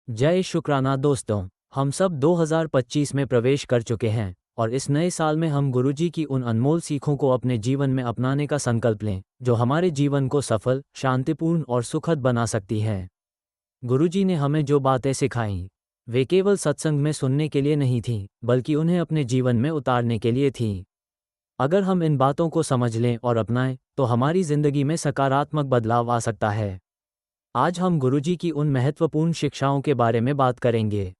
जय शुक्राना दोस्तों। हम सब 2025 में प्रवेश कर चुके हैं और इस नए साल में हम गुरुजी की उन अनमोल सीखों को अपने जीवन में अपनाने का संकल्प लें जो हमारे जीवन को सफल, शांतिपूर्ण और सुखद बना सकती हैं। गुरुजी ने हमें जो बातें सिखाईं, वे केवल सत्संग में सुनने के लिए नहीं थीं, बल्कि उन्हें अपने जीवन में उतारने के लिए थीं। अगर हम इन बातों को समझ लें और अपनाएं, तो हमारी जिंदगी में सकारात्मक बदलाव आ सकता है। आज हम गुरुजी की उन महत्वपूर्ण शिक्षाओं के बारे में बात करेंगे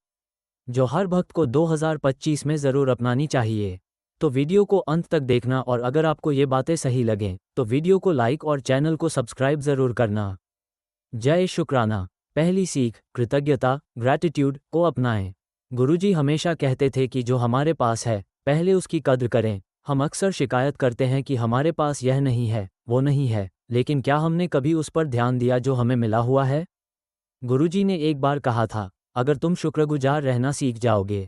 जो हर भक्त को 2025 में ज़रूर अपनानी चाहिए। तो वीडियो को अंत तक देखना और अगर आपको ये बातें सही लगें तो वीडियो को लाइक और चैनल को सब्सक्राइब ज़रूर करना। जय शुक्राना। पहली सीख, कृतज्ञता, ग्रैटिट्यूड को अपनाएं। गुरुजी हमेशा कहते थे कि जो हमारे पास है पहले उसकी कद्र करें। हम अक्सर शिकायत करते हैं कि हमारे पास यह नहीं है, वो नहीं है, लेकिन क्या हमने कभी उस पर ध्यान दिया जो हमें मिला हुआ है? गुरुजी ने एक बार कहा था, अगर तुम शुक्रगुजार रहना सीख जाओगे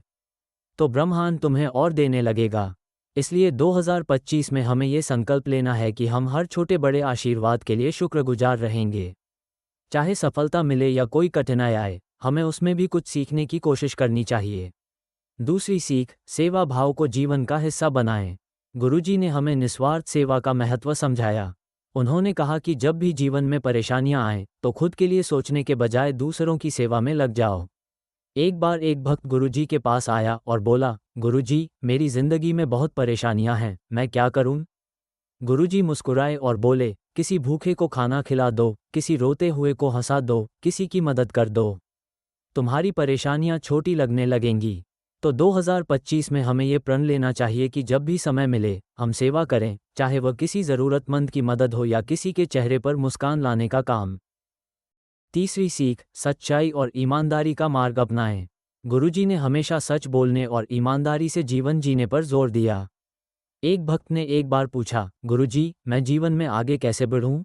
तो ब्रह्मांड तुम्हें और देने लगेगा। इसलिए 2025 में हमें ये संकल्प लेना है कि हम हर छोटे बड़े आशीर्वाद के लिए शुक्रगुजार रहेंगे। चाहे सफलता मिले या कोई कठिनाई आए, हमें उसमें भी कुछ सीखने की कोशिश करनी चाहिए। दूसरी सीख, सेवा भाव को जीवन का हिस्सा बनाएं। गुरुजी ने हमें निस्वार्थ सेवा का महत्व समझाया। उन्होंने कहा कि जब भी जीवन में परेशानियां आएं, तो खुद के लिए सोचने के बजाय दूसरों की सेवा में लग जाओ। एक बार एक भक्त गुरुजी के पास आया और बोला, गुरुजी, मेरी जिंदगी में बहुत परेशानियां हैं, मैं क्या करूं? गुरुजी मुस्कुराए और बोले, किसी भूखे को खाना खिला दो, किसी रोते हुए को हंसा दो, किसी की मदद कर दो। तुम्हारी परेशानियां छोटी लगने लगेंगी। तो 2025 में हमें ये प्रण लेना चाहिए कि जब भी समय मिले हम सेवा करें, चाहे वह किसी ज़रूरतमंद की मदद हो या किसी के चेहरे पर मुस्कान लाने का काम। तीसरी सीख, सच्चाई और ईमानदारी का मार्ग अपनाएं। गुरुजी ने हमेशा सच बोलने और ईमानदारी से जीवन जीने पर जोर दिया। एक भक्त ने एक बार पूछा, गुरुजी, मैं जीवन में आगे कैसे बढ़ूं?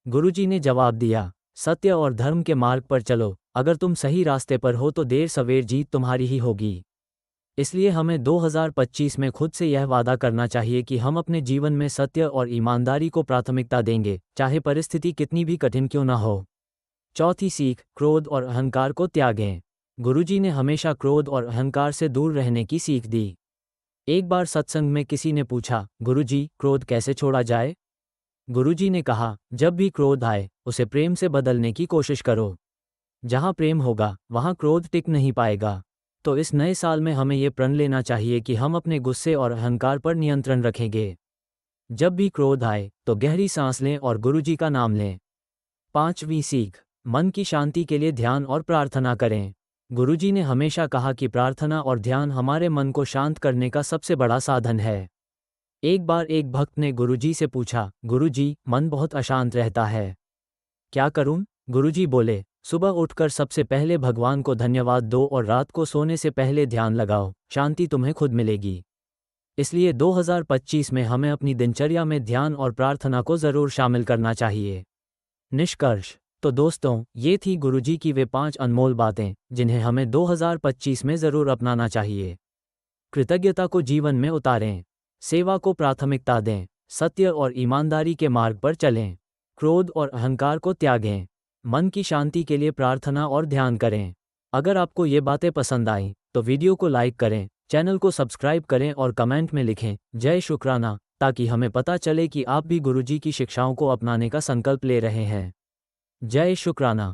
गुरुजी ने जवाब दिया, सत्य और धर्म के मार्ग पर चलो। अगर तुम सही रास्ते पर हो तो देर सवेर जीत तुम्हारी ही होगी। इसलिए हमें 2025 में खुद से यह वादा करना चाहिए कि हम अपने जीवन में सत्य और ईमानदारी को प्राथमिकता देंगे, चाहे परिस्थिति कितनी भी कठिन क्यों न हो। चौथी सीख, क्रोध और अहंकार को त्यागें। गुरुजी ने हमेशा क्रोध और अहंकार से दूर रहने की सीख दी। एक बार सत्संग में किसी ने पूछा, गुरुजी, क्रोध कैसे छोड़ा जाए? गुरुजी ने कहा, जब भी क्रोध आए उसे प्रेम से बदलने की कोशिश करो। जहाँ प्रेम होगा वहाँ क्रोध टिक नहीं पाएगा। तो इस नए साल में हमें ये प्रण लेना चाहिए कि हम अपने गुस्से और अहंकार पर नियंत्रण रखेंगे। जब भी क्रोध आए तो गहरी सांस लें और गुरुजी का नाम लें। पांचवी सीख, मन की शांति के लिए ध्यान और प्रार्थना करें। गुरुजी ने हमेशा कहा कि प्रार्थना और ध्यान हमारे मन को शांत करने का सबसे बड़ा साधन है। एक बार एक भक्त ने गुरुजी से पूछा, गुरुजी, मन बहुत अशांत रहता है, क्या करूं? गुरुजी बोले, सुबह उठकर सबसे पहले भगवान को धन्यवाद दो और रात को सोने से पहले ध्यान लगाओ, शांति तुम्हें खुद मिलेगी। इसलिए 2025 में हमें अपनी दिनचर्या में ध्यान और प्रार्थना को ज़रूर शामिल करना चाहिए। निष्कर्ष, तो दोस्तों, ये थी गुरुजी की वे 5 अनमोल बातें जिन्हें हमें 2025 में ज़रूर अपनाना चाहिए। कृतज्ञता को जीवन में उतारें, सेवा को प्राथमिकता दें, सत्य और ईमानदारी के मार्ग पर चलें, क्रोध और अहंकार को त्यागें, मन की शांति के लिए प्रार्थना और ध्यान करें। अगर आपको ये बातें पसंद आईं तो वीडियो को लाइक करें, चैनल को सब्सक्राइब करें और कमेंट में लिखें जय शुक्राना, ताकि हमें पता चले कि आप भी गुरुजी की शिक्षाओं को अपनाने का संकल्प ले रहे हैं। जय शुक्राना।